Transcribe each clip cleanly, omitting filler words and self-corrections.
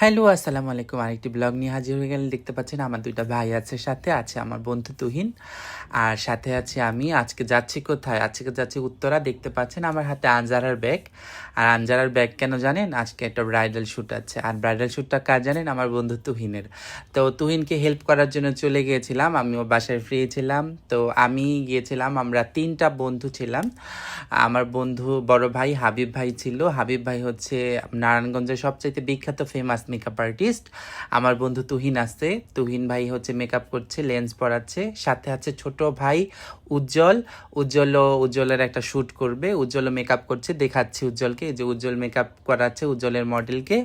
Hello, আসসালামু আলাইকুম। আরেকটি ব্লগ নিয়ে হাজির হয়ে গেলেন। দেখতে পাচ্ছেন আমার ২ টা ভাই আছে, সাথে আছে আমার বন্ধু তুহিন। আর সাথে আছি আমি। আজকে যাচ্ছি কোথায়? আজকে যাচ্ছি উত্তরা। দেখতে পাচ্ছেন আমার হাতে আনজারার ব্যাগ। আর আনজারার ব্যাগ কেন জানেন? আজকে একটা ব্রাইডাল শ্যুট আছে। আর ব্রাইডাল শ্যুটটা কার জানেন? আমার বন্ধু তুহিনের। তো তুহিনকে হেল্প করার জন্য চলে গিয়েছিলাম। আমি ওর বাসায় ফ্রি ছিলাম। তো আমি গিয়েছিলাম, আমরা ৩ টা বন্ধু ছিলাম। আমার বন্ধু বড় ভাই হাবিব ভাই ছিল। হাবিব ভাই হচ্ছে নারায়ণগঞ্জের সবচাইতে বিখ্যাত ফেমাস মেকআপ আর্টিস্ট। আমার বন্ধু তুহিন আছে। তুহিন ভাই হচ্ছে মেকআপ করছে, লেন্স পরাচ্ছে। সাথে আছে ছোট ভাই উজ্জ্বল। উজ্জ্বলের একটা শ্যুট করবে। উজ্জ্বলও মেকআপ করছে, দেখাচ্ছি উজ্জ্বলকে, এই যে উজ্জ্বল মেকআপ করাচ্ছে উজ্জ্বলের মডেলকে।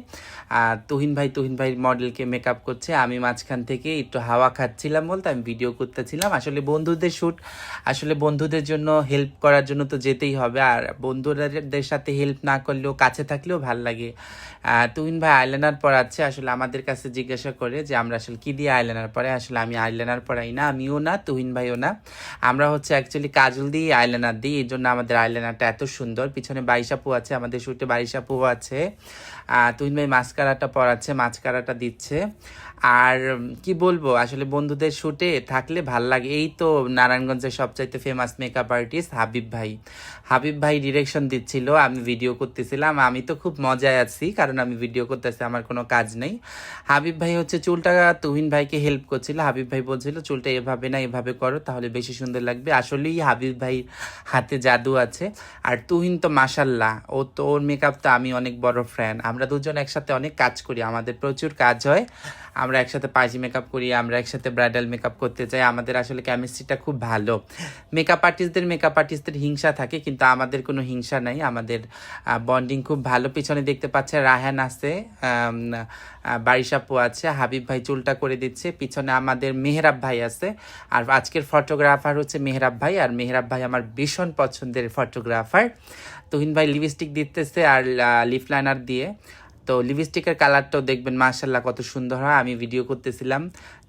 আর তুহিন ভাই মডেলকে মেকআপ করছে। আমি মাঝখান থেকে একটু হাওয়া খাচ্ছিলাম, বলতে আমি ভিডিও করতেছিলাম। আসলে বন্ধুদের শ্যুট, আসলে বন্ধুদের জন্য হেল্প করার জন্য তো যেতেই হবে। আর বন্ধুদের সাথে হেল্প না করলেও, কাছে থাকলেও ভাল লাগে। তুহিন ভাই আইলাইনার পরাচ্ছে। আসলে আমাদের কাছে জিজ্ঞাসা করে যে আমরা আসলে কী দিয়ে আইলাইনার পরাই। আসলে আমি আইলাইনার পরাই না, আমিও না, তুহিন ভাইও না। আমরা হচ্ছে অ্যাকচুয়ালি কাজল দিয়ে আইলাইনার দিই, এই জন্য আমাদের আইলাইনারটা এত সুন্দর। পিছনে বারিশাপু আছে, আমাদের শুটে বারিশাপু আছে। তুহিন ভাই মাস্কারাটা পরাচ্ছে, মাস্কারাটা দিচ্ছে। আর কি বলবো, আসলে বন্ধুদের শুটে থাকলে ভাল লাগে। এই তো নারায়ণগঞ্জের সবচাইতে ফেমাস মেকআপ আর্টিস্ট হাবিব ভাই ডিরেকশন দিচ্ছিল, আমি ভিডিও করতেছিলাম। আমি তো খুব মজায় আছি, কারণ আমি ভিডিও করতেছি, আমার কোনো কাজ নেই। হাবিব ভাই হচ্ছে চুলটা তুহিন ভাইকে হেল্প করছিল। হাবিব ভাই বলছিল চুলটা এভাবে না এভাবে করো, তাহলে বেশি সুন্দর লাগবে। আসলেই হাবিব ভাই হাতে জাদু আছে। আর তুহিন তো মাশাল্লাহ, ওর মেকআপ তো আমি অনেক বড় ফ্যান। আমরা দুজন একসাথে অনেক কাজ করি, আমাদের প্রচুর কাজ হয়। আমরা একসাথে পার্টি মেকআপ করি, আমরা একসাথে ব্রাইডাল মেকআপ করতে চাই। আমাদের আসলে কেমিস্ট্রিটা খুব ভালো। মেকআপ আর্টিস্টদের হিংসা থাকে, কিন্তু আমাদের কোনো হিংসা নাই। আমাদের বন্ডিং খুব ভালো। পিছনে দেখতে পাচ্ছে রায়হান আছে, বারিশাপু আছে, হাবিব ভাই চুলটা করে দিচ্ছে। পিছনে আমাদের মেহরাব ভাই আছে। আর আজকের ফটোগ্রাফার হচ্ছে মেহরাব ভাই। আর মেহরাব ভাই আমার ভীষণ পছন্দের ফটোগ্রাফার। তুহিন ভাই লিপস্টিক দিতেছে আর লিপ লাইনার দিয়ে। তো লিপস্টিকের কালারটাও দেখবেন মাশাল্লাহ কত সুন্দর হয়। আমি ভিডিও করতেছিলাম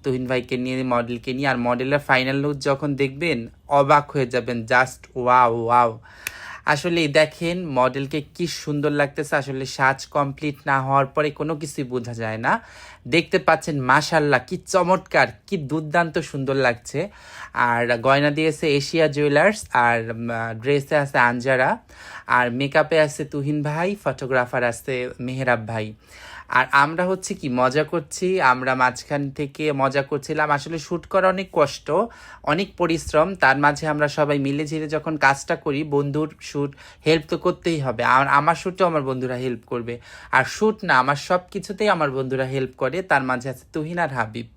তুহিন ভাইকে নিয়ে, মডেলকে নিয়ে। আর মডেলের ফাইনাল লুক যখন দেখবেন অবাক হয়ে যাবেন, জাস্ট ওয়াও ওয়াও। আসলে দেখেন মডেলকে কি সুন্দর লাগতেছে। আসলে সাজ কমপ্লিট না হওয়ার পরে কোনো কিছুই বোঝা যায় না। দেখতে পাচ্ছেন মাশাল্লাহ কি চমৎকার, কি দুর্দান্ত সুন্দর লাগছে। আর গয়না দিয়েছে এশিয়া জুয়েলার্স, আর ড্রেসে আছে আনজারা, আর মেকআপে আছে তুহিন ভাই, ফটোগ্রাফার আছে মেহরাব ভাই। আর আমরা হচ্ছে কি মজা করছি, আমরা মাঝখান থেকে মজা করছিলাম। আসলে শ্যুট করা অনেক কষ্ট, অনেক পরিশ্রম। তার মাঝে আমরা সবাই মিলে ঝিলে যখন কাজটা করি, বন্ধুর শ্যুট, হেল্প তো করতেই হবে। আর আমার শ্যুটেও আমার বন্ধুরা হেল্প করবে। আর শ্যুট না, আমার সব কিছুতেই আমার বন্ধুরা হেল্প করে। তার মাঝে আছে তুহিন আর হাবিব।